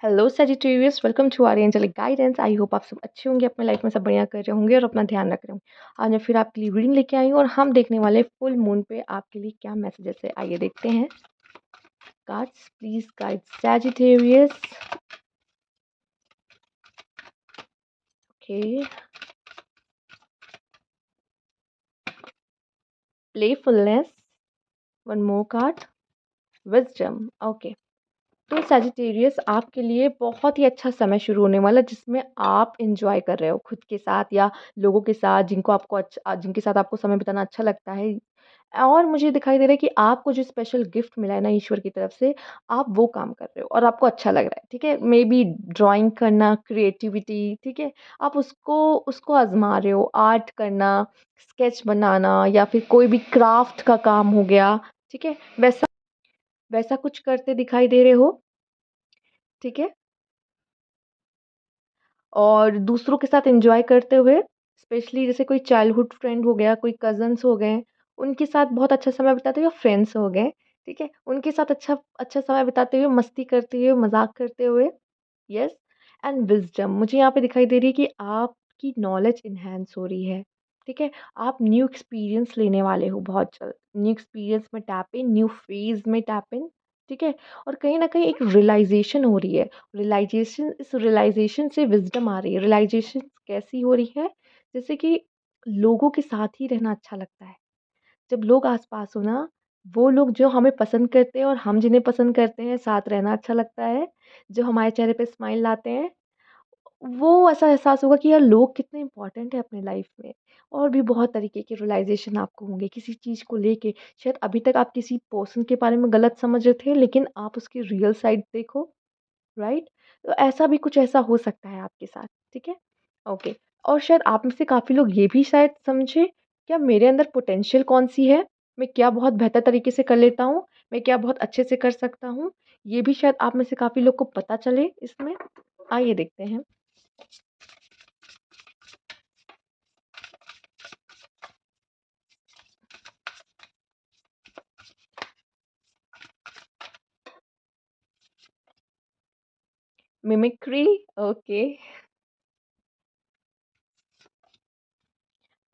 Hello Sagittarius, welcome to our angelic guidance. I hope आप सब अच्छे होंगे, अपने लाइफ में सब बढ़िया कर रहे होंगे और अपना ध्यान रख रहे होंगे। आज मैं फिर आपके लिए रीडिंग लेके आई हूँ और हम देखने वाले फुल मून पे आपके लिए क्या मैसेजेस है। आइए देखते हैं। Cards please guide Sagittarius. Okay, playfulness, one more card, wisdom. Okay, तो सजिटेरियस आपके लिए बहुत ही अच्छा समय शुरू होने वाला है, जिसमें आप इंजॉय कर रहे हो खुद के साथ या लोगों के साथ जिनके साथ आपको समय बिताना अच्छा लगता है। और मुझे दिखाई दे रहा है कि आपको जो स्पेशल गिफ्ट मिला है ना ईश्वर की तरफ से, आप वो काम कर रहे हो और आपको अच्छा लग रहा है। ठीक है, मे बी ड्राइंग करना, क्रिएटिविटी। ठीक है, आप उसको उसको आजमा रहे हो, आर्ट करना, स्केच बनाना या फिर कोई भी क्राफ्ट का काम हो गया। ठीक है, वैसा वैसा कुछ करते दिखाई दे रहे हो। ठीक है, और दूसरों के साथ एंजॉय करते हुए, स्पेशली जैसे कोई चाइल्डहुड फ्रेंड हो गया, कोई कज़न्स हो गए, उनके साथ बहुत अच्छा समय बिताते हुए, या फ्रेंड्स हो गए, ठीक है? उनके साथ अच्छा अच्छा समय बिताते हुए, मस्ती करते हुए, मज़ाक करते हुए। यस, एंड विज़डम मुझे यहाँ पे दिखाई दे रही है कि आपकी नॉलेज एनहांस हो रही है, ठीक है? आप न्यू एक्सपीरियंस लेने वाले हो बहुत जल्द। न्यू एक्सपीरियंस में टैप इन, न्यू फ़ेज़ में टैप इन, ठीक है? और कहीं न कहीं एक रियलाइज़ेशन हो रही है। रियलाइज़ेशन से विज़डम आ रही है। रियलाइज़ेशन कैसी हो रही है? जैसे कि लोगों के साथ ही रहना अच्छा लगता है। जब लोग आस-पास हो ना, वो लोग जो हमें पसंद करते हैं और हम जिन्हें पसंद करते हैं, साथ रहना अच्छा लगता है। जो हमारे चेहरे पे स्माइल लाते हैं, वो ऐसा एहसास होगा कि यार लोग कितने इम्पोर्टेंट हैं अपने लाइफ में। और भी बहुत तरीके के रियलाइज़ेशन आपको होंगे किसी चीज़ को लेके। शायद अभी तक आप किसी पर्सन के बारे में गलत समझ रहे थे, लेकिन आप उसकी रियल साइड देखो, राइट? तो ऐसा भी कुछ ऐसा हो सकता है आपके साथ, ठीक है? ओके, और शायद आप में से काफ़ी लोग ये भी शायद समझे, क्या मेरे अंदर पोटेंशियल कौन-सी है? मैं क्या बहुत बेहतर तरीके से कर लेता हूँ? मैं क्या बहुत अच्छे से कर सकता हूँ? ये भी शायद आप में से काफ़ी लोग को पता चले इसमें। आइए देखते हैं। Mimicry, okay,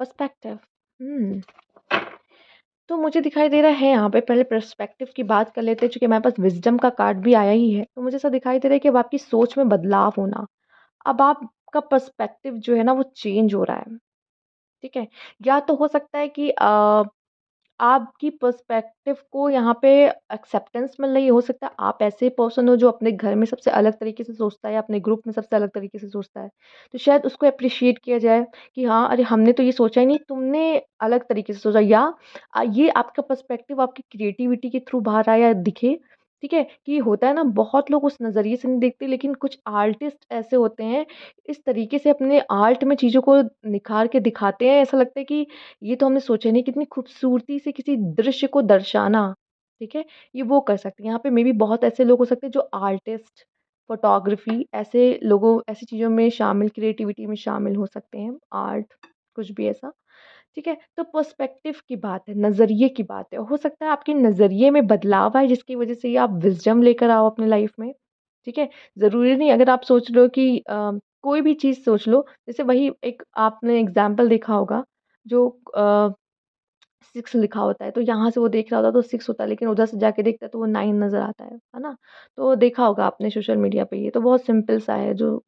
perspective. हुँ। तो मुझे दिखाई दे रहा है यहाँ पे, पहले पर्सपेक्टिव की बात कर लेते हैं, चूँकि हमारे पास विज़डम का कार्ड भी आया ही है, तो मुझे ऐसा दिखाई दे रहा है कि अब आपकी सोच में बदलाव होना। अब आपका पर्सपेक्टिव जो है ना वो चेंज हो रहा है, ठीक है? या तो हो सकता है कि आपकी पर्सपेक्टिव को यहाँ पे एक्सेप्टेंस मिल रही है। हो सकता है आप ऐसे पर्सन हो जो अपने घर में सबसे अलग तरीके से सोचता है या अपने ग्रुप में सबसे अलग तरीके से सोचता है। तो शायद उसको एप्रिशिएट किया जाए कि हाँ, अरे हमने तो ये सोचा ही नहीं, तुमने अलग तरीके से सोचा। या ये आपका पर्सपेक्टिव आपकी क्रिएटिविटी के थ्रू बाहर आया दिखे, ठीक है? कि होता है ना, बहुत लोग उस नज़रिए से नहीं देखते, लेकिन कुछ आर्टिस्ट ऐसे होते हैं, इस तरीके से अपने आर्ट में चीज़ों को निखार के दिखाते हैं, ऐसा लगता है कि ये तो हमने सोचा नहीं, कितनी खूबसूरती से किसी दृश्य को दर्शाना, ठीक है? ये वो कर सकते हैं। यहाँ पे मेबी बहुत ऐसे लोग हो सकते हैं जो आर्टिस्ट, फ़ोटोग्राफ़ी, ऐसी चीज़ों में शामिल, क्रिएटिविटी में शामिल हो सकते हैं, आर्ट, कुछ भी ऐसा, ठीक है? तो पर्सपेक्टिव की बात है, नज़रिए की बात है। हो सकता है आपके नज़रिए में बदलाव आए, जिसकी वज़ह से ये आप विज़डम लेकर आओ अपनी लाइफ़ में, ठीक है? ज़रूरी नहीं, अगर आप सोच रहे हो कि कोई भी चीज़ सोच लो, जैसे वही एक आपने एग्ज़ाम्पल देखा होगा, जो 6 लिखा होता है, तो यहाँ से वो देख रहा होता है तो 6 होता है, लेकिन उधर से जाके देखता है तो वो 9 नज़र आता है ना? तो देखा होगा आपने सोशल मीडिया पे, ये तो बहुत सिंपल सा है, जो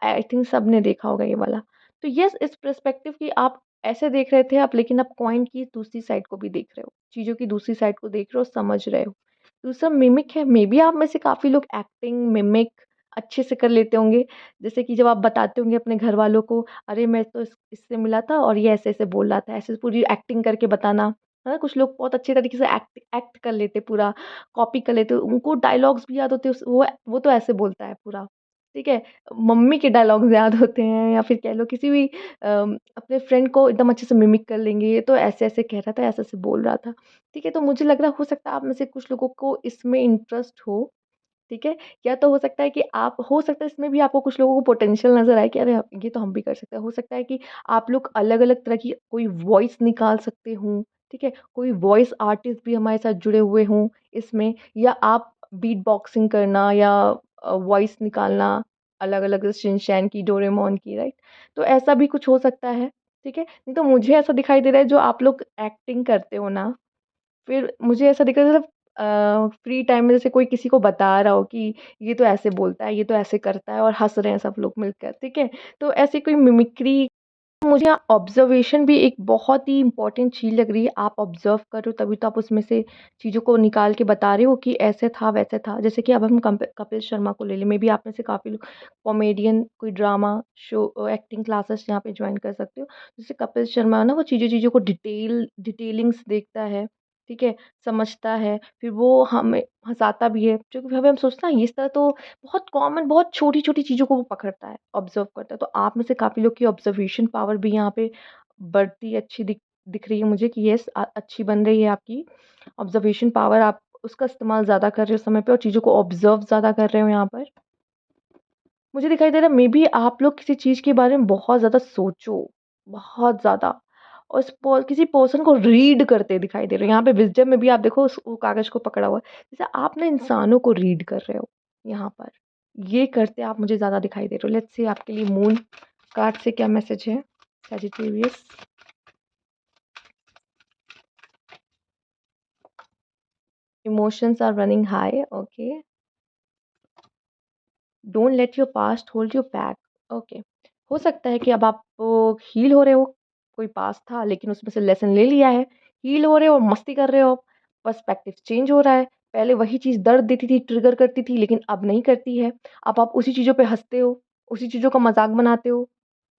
आई थिंक सबने देखा होगा ये वाला। तो येस, इस पर्सपेक्टिव की आप ऐसे देख रहे थे आप, लेकिन आप कॉइन की दूसरी साइड को भी देख रहे हो, चीज़ों की दूसरी साइड को देख रहे हो, समझ रहे हो। दूसरा मिमिक है, मेबी आप में से काफ़ी लोग एक्टिंग, मिमिक अच्छे से कर लेते होंगे। जैसे कि जब आप बताते होंगे अपने घरवालों को, अरे मैं तो इससे मिला था और ये ऐसे-ऐसे बोल रहा था, ऐसे पूरी एक्टिंग करके बताना, है ना? कुछ लोग बहुत अच्छे तरीके से एक्ट एक्ट कर लेते, पूरा कॉपी कर लेते, उनको डायलॉग्स भी याद होते हैं, वो तो ऐसे बोलता है पूरा, ठीक है? मम्मी के डायलॉग्स याद होते हैं, या फिर कह लो किसी भी अपने फ्रेंड को एकदम अच्छे से मिमिक कर लेंगे, ये तो ऐसे-ऐसे कह रहा था, ऐसे-ऐसे बोल रहा था, ठीक है? तो मुझे लग रहा है हो सकता है आप में से कुछ लोगों को इसमें इंटरेस्ट हो, ठीक है? या तो हो सकता है कि आप, हो सकता है इसमें भी आपको कुछ लोगों को पोटेंशियल नज़र आए कि अरे! ये तो हम भी कर सकते हैं। हो सकता है कि आप लोग अलग-अलग तरह की कोई वॉइस निकाल सकते हों, ठीक है? कोई वॉइस आर्टिस्ट भी हमारे साथ जुड़े हुए हों इसमें, या आप बीट बॉक्सिंग करना या वॉइस निकालना अलग-अलग शिनचैन की, डोरेमोन की, राइट? तो ऐसा भी कुछ हो सकता है, ठीक है? नहीं तो मुझे ऐसा दिखाई दे रहा है जो आप लोग एक्टिंग करते हो ना, फिर मुझे ऐसा दिख रहा है जैसे फ्री टाइम में जैसे कोई किसी को बता रहा हो कि ये तो ऐसे बोलता है, ये तो ऐसे करता है और हँस रहे हैं सब लोग मिलकर, ठीक है? तो ऐसी कोई मिमिक्री मुझे यहाँ ऑब्ज़र्वेशन भी एक बहुत ही इम्पोर्टेंट चीज़ लग रही है। आप ऑब्ज़र्व कर रहे हो तभी तो आप उसमें से चीज़ों को निकाल के बता रहे हो कि ऐसे था, वैसे था। जैसे कि अब हम कपिल शर्मा को ले लें, मेबी आप में से काफ़ी लोग कॉमेडियन कोई ड्रामा शो एक्टिंग क्लासेस यहाँ पे जॉइन कर सकते हो। जैसे कपिल शर्मा है ना, वो चीज़ों को डिटेलिंग्स देखता है, ठीक है? समझता है, फिर वो हमें हँसाता भी है। जो कि हमें हम सोचते हैं इस तरह तो बहुत कॉमन बहुत छोटी-छोटी चीज़ों को वो पकड़ता है, ऑब्ज़र्व करता है। तो आप में से काफ़ी लोग की ऑब्ज़र्वेशन पावर भी यहाँ पे बढ़ती अच्छी दिख रही है मुझे कि येस अच्छी बन रही है आपकी ऑब्ज़र्वेशन पावर आप उसका इस्तेमाल ज़्यादा कर रहे हो समय पे और चीज़ों को ऑब्ज़र्व ज़्यादा कर रहे हो यहाँ पर। मुझे दिखाई दे रहा है मेबी आप लोग किसी चीज़ के बारे में बहुत ज़्यादा सोचो, बहुत ज़्यादा और किसी पर्सन को रीड करते दिखाई दे रहे हो। यहाँ पे विज़डम में भी आप देखो उस वो कागज़ को पकड़ा हुआ है। जैसे आप ना इंसानों को रीड कर रहे हो यहाँ पर। ये करते आप मुझे ज़्यादा दिखाई दे रहे हो। लेट्स से आपके लिए मून कार्ड से क्या मैसेज है? Sagittarius. Emotions are running high, okay. Don't let your past hold you back, okay. हो सकता है कि अब आप हील हो रहे हो, कोई पास्ट था लेकिन उसमें से लेसन ले लिया है, हील हो रहे हो, मस्ती कर रहे हो, पर्सपेक्टिव चेंज हो रहा है। पहले वही चीज़ दर्द देती थी, ट्रिगर करती थी लेकिन अब नहीं करती है। अब आप उसी चीज़ों पे हँसते हो, उसी चीज़ों का मज़ाक बनाते हो,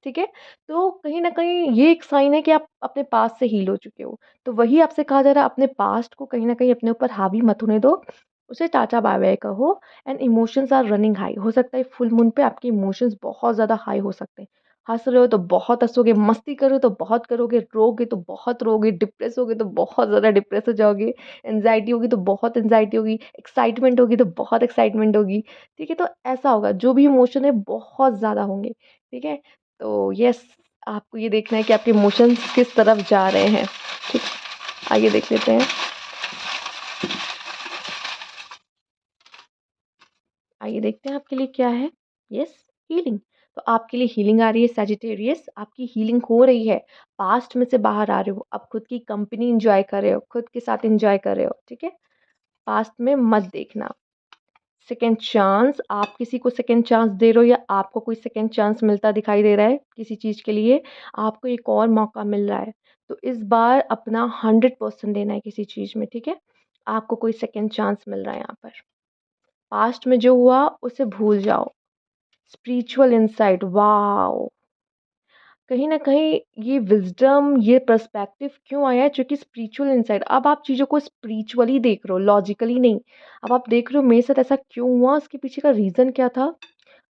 ठीक है? तो कहीं न कहीं ये एक साइन है कि आप अपने पास्ट से हील हो चुके हो। तो वही आपसे कहा जा रहा है अपने पास्ट को कहीं न कहीं अपने ऊपर हावी मत होने दो, उसे टाटा बाय-बाय कहो and emotions are running high. हो सकता है फुल मून पे आपके इमोशंस बहुत ज़्यादा हाई हो सकते हैं। हँस रहे हो तो बहुत हँसोगे, मस्ती कर रहे हो तो बहुत करोगे, रोगे तो बहुत रोगे, डिप्रेस होगे तो बहुत ज़्यादा डिप्रेस हो जाओगे, एंग्ज़ायटी होगी तो बहुत एंग्ज़ायटी होगी, एक्साइटमेंट होगी तो बहुत एक्साइटमेंट होगी, ठीक है? तो ऐसा होगा, जो भी इमोशन है बहुत ज़्यादा होंगे, ठीक है? तो येस, आपको ये देखना है कि आपके इमोशंस किस तरफ जा रहे हैं, ठीक? आइए देख लेते हैं। आइए देखते हैं आपके लिए क्या है। Yes, healing. तो आपके लिए हीलिंग आ रही है सजिटेरियस, आपकी हीलिंग हो रही है। पास्ट में से बाहर आ रहे हो, अब खुद की कंपनी एन्जॉय कर रहे हो, खुद के साथ एन्जॉय कर रहे हो, ठीक है? पास्ट में मत देखना। सेकंड चांस, आप किसी को सेकंड चांस दे रहे हो या आपको कोई सेकंड चांस मिलता दिखाई दे रहा है किसी चीज़ के लिए, आपको एक और मौका मिल रहा है। तो इस बार अपना 100% देना है किसी चीज़ में, ठीक है? आपको कोई सेकंड चांस मिल रहा है यहाँ पर। पास्ट में जो हुआ उसे भूल जाओ। Spiritual insight, wow! कहीं न कहीं ये विज़डम, ये पर्सपेक्टिव क्यों आया है? क्योंकि स्पिरिचुअल इनसाइट अब आप चीज़ों को स्पिरिचुअली देख रहे हो, लॉजिकली नहीं। अब आप देख रहे हो मेरे साथ ऐसा क्यों हुआ? उसके पीछे का रीज़न क्या था?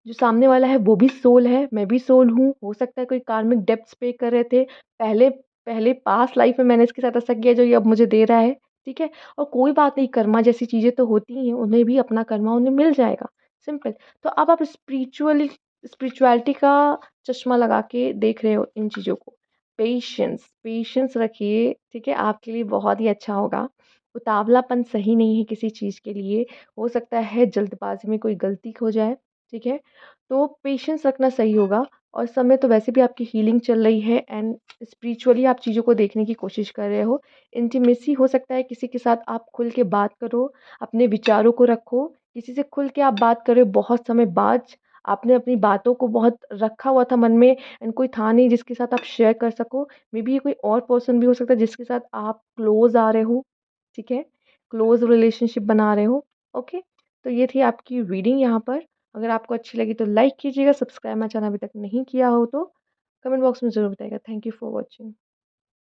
जो सामने वाला है वो भी सोल है, मैं भी सोल हूँ। हो सकता है कोई कार्मिक डेब्ट्स पे कर रहे थे। पहले पहले पास्ट लाइफ़ में मैंने इसके साथ ऐसा किया जो ये अब मुझे दे रहा है, ठीक है? और कोई बात नहीं, कर्मा जैसी चीज़ें तो होती ही हैं, उन्हें भी अपना कर्मा उन्हें मिल जाएगा, सिंपल। तो अब आप स्पिरिचुअलिटी का चश्मा लगा के देख रहे हो इन चीज़ों को। पेशेंस रखिए, ठीक है? आपके लिए बहुत ही अच्छा होगा। उतावलापन सही नहीं है किसी चीज़ के लिए। हो सकता है जल्दबाज़ी में कोई गलती हो जाए, ठीक है? तो पेशेंस रखना सही होगा और समय तो वैसे भी आपकी हीलिंग चल रही है एंड स्पिरिचुअली आप चीज़ों को देखने की कोशिश कर रहे हो। इंटीमेसी हो सकता है किसी के साथ आप खुल के बात करो, अपने विचारों को रखो, किसी से खुल के आप बात कर रहे हो बहुत समय बाद, आपने अपनी बातों को बहुत रखा हुआ था मन में एंड कोई था नहीं जिसके साथ आप शेयर कर सको। मेबी ये कोई और पर्सन भी हो सकता है जिसके साथ आप क्लोज़ आ रहे हो, ठीक है? क्लोज़ रिलेशनशिप बना रहे हो, ओके? तो ये थी आपकी रीडिंग यहाँ पर। अगर आपको अच्छी लगी तो लाइक कीजिएगा, सब्सक्राइब मेरा चैनल अभी तक नहीं किया हो तो कमेंट बॉक्स में ज़रूर बताइएगा। Thank you for watching.